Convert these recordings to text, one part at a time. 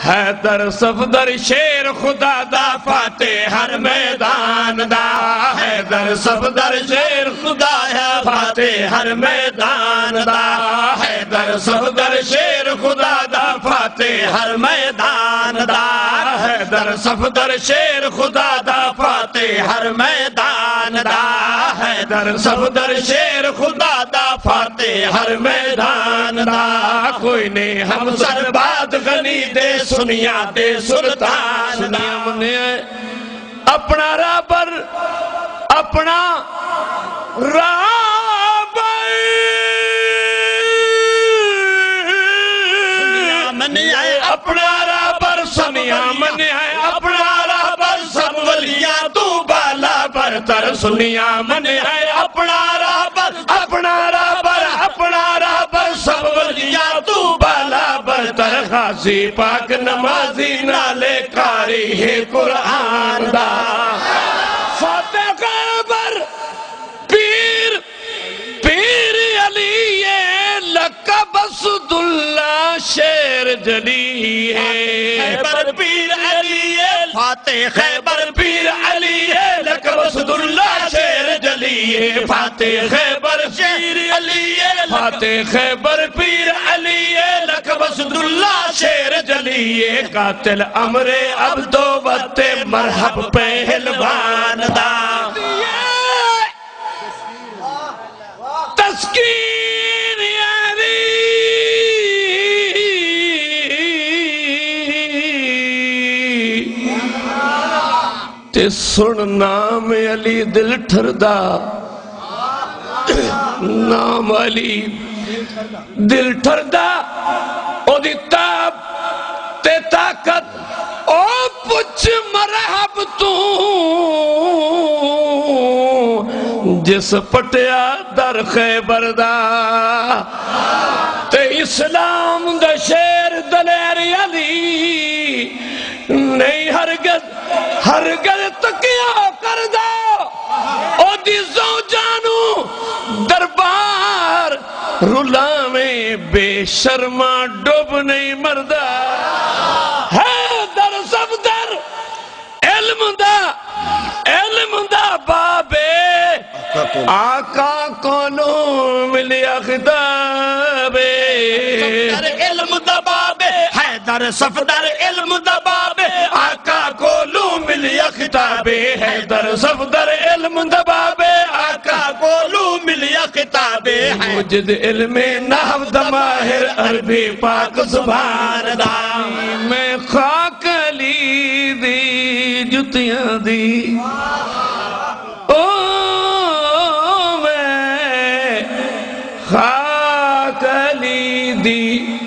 حیدر صفدر شیر خدا دا فاتح ہر میدان دا حیدر صفدر شیر خدا ہے فاتح ہر میدان دا حیدر صفدر شیر خدا دا فاتح ہر میدان دا حیدر صفدر شیر خدا دا فاتح ہر میدان دا حیدر صفدر شیر خدا دا فاتح ہر میدان دا کوئی نہیں ہم سرباد غنی دے سنیا دے سلطان نام نے اپنا رابر اپنا رابر سنیا منی آئے اپنا رابر سنیا منی آئے اپنا رابر سب ولیاں تو بالا برتر سنیا منی آئے اپنا رابر اپنا رابر اپنا رابر سب ولیاں تو بالا برتر غازی پاک نمازی نالے کاری ہے قرآن دا فاتح خیبر پیر پیر علی لقب اسداللہ شیر جلی ہے خیبر پیر علی فاتح خیبر پیر علی لقب اسداللہ شیر جلی ہے فاتح خیبر پیر علی فاتح خیبر پیر علی لقب اسداللہ شیر جلی ہے قاتل امر عبد و وقت مرحب پہلوان دا تسکین یاری تے سن نام علی دل ٹھردا نام علی دل ٹھردا او دی تاب تے طاقت او پچھ مرحب تو جس پٹیا در خیبر دا تے اسلام دا شیر دلیر علی نہیں ہرگز تکیا کردہ او دی زوجانو دربار رلا میں بے شرما ڈوب نہیں مردہ حیدر صفدر علم دا بابے آقا کونو ملیا خطابے علم دا بابے حیدر صفدر علم دا بابے آقا کونو ملیا خطابے حیدر صفدر علم دا بابے آقا کونو ملیا خطابے موجد علم نحو دا ماہر عربی پاک سبحان دا میں خاک علی دی جتیاں دی خاک علی دی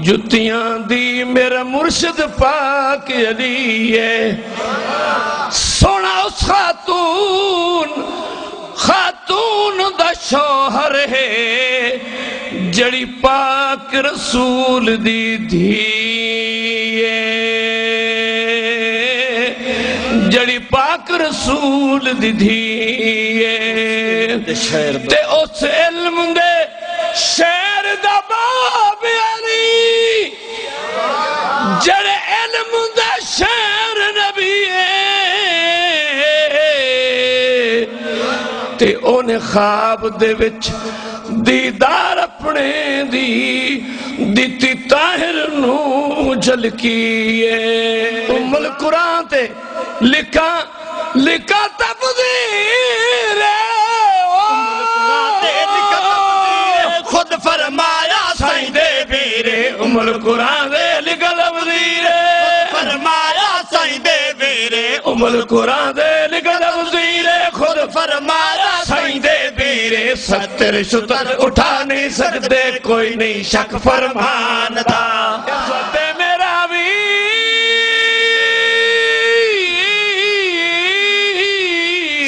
جتیاں دی میرا مرشد پاک علی ہے سونا اس خاتون دا شوہر ہے جڑی پاک رسول دی دھی جڑی پاک رسول دی دھی تے اس علم دے شیر دا باب علی جڑے علم دا شیر نبی تے اونے خواب دے وچ دیدار اپنے دیتی طاہر نو جھلکی ام القرآن تے لکھا تفضیر خود فرمایا سائیں دے بیرے ام القرآن دے لکھا تفضیر فرمایا سائیں دے بیرے ام القرآن دے لکھا تفضیر خود فرمایا سائیں دے بیرے ستر شتر اٹھا نہیں سکتے کوئی نہیں شک فرمان دا ستے میرا بھی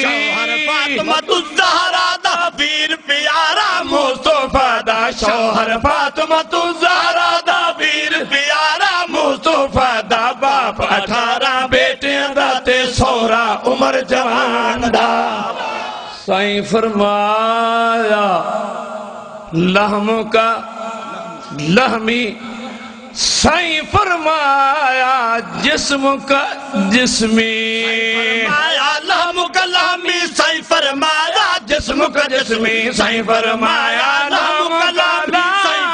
شوہر فاطمہ الزہرا دا پیر پیارا مصطفیٰ دا شوہر فاطمہ الزہرا دا پیر پیارا مصطفیٰ دا باپ 18 بیٹیاں دا تے سورا عمر جوان دا سائیں فرمایا لہموں کا لہمی سائیں فرمایا جسم کا جسمی فرمایا لام کلامی سائیں فرمایا جسم کا جسمی سائیں فرمایا لام کلامی سائیں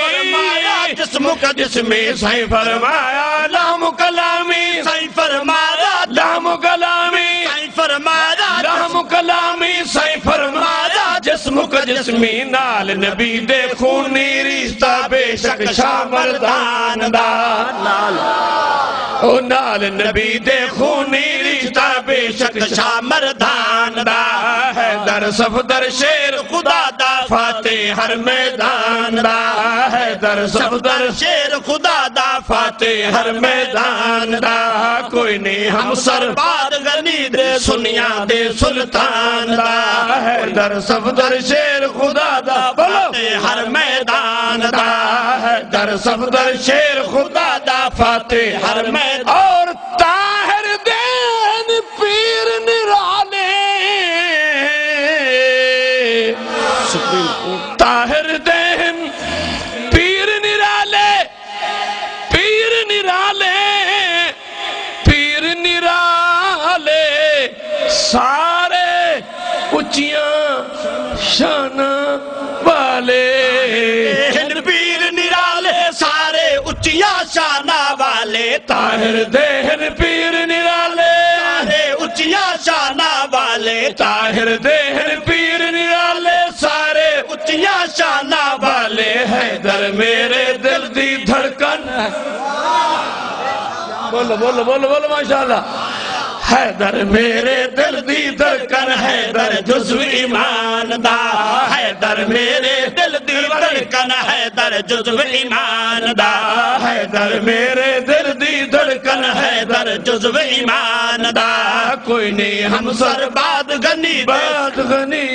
فرمایا جسم کا جسمی سائیں فرمایا لام کلامی سائیں فرمایا لام کلامی سائیں فرمایا لام کلامی سائیں فرمایا جسم کا جسمی نال نبی دے خونی رشتہ بے شک شاہ مردان دا او نال نبی دے خونی رشتہ بے شک شاہ مردان دا حیدر صفدر شیر خدا دا فاتح ہر میدان دا حیدر صفدر شیر خدا دا فاتح ہر میدان دا کوئی نہیں ہم سربار غنی دے سنیا دے سلطان دا حیدر صفدر شیر خدا دا فاتح ہر میدان دا حیدر صفدر شیر خدا دا فاتح ہر میدان اور طاہر دین پیر نرالے طاہر دین پیر نرالے پیر نرالے پیر نرالے سارے اچیاں شانہ والے پیر نرالے سارے اچیا شانہ والے طاہر دین پیر نرالے سارے اچیا شانہ والے طاہر دین پیر نرالے سارے اچیا شانہ والے حیدر میرے دل دی دھڑکن بولو بولو بولو بولو ماشاءاللہ حیدر میرے دل دی دھڑکن حیدر جزو ایمان دا حیدر میرے دل دی دھڑکن حیدر جزو ایمان دا حیدر میرے دل دی دھڑکن حیدر جزو ایمان دا کوئی نہیں ہم سر باد غنی بات غنی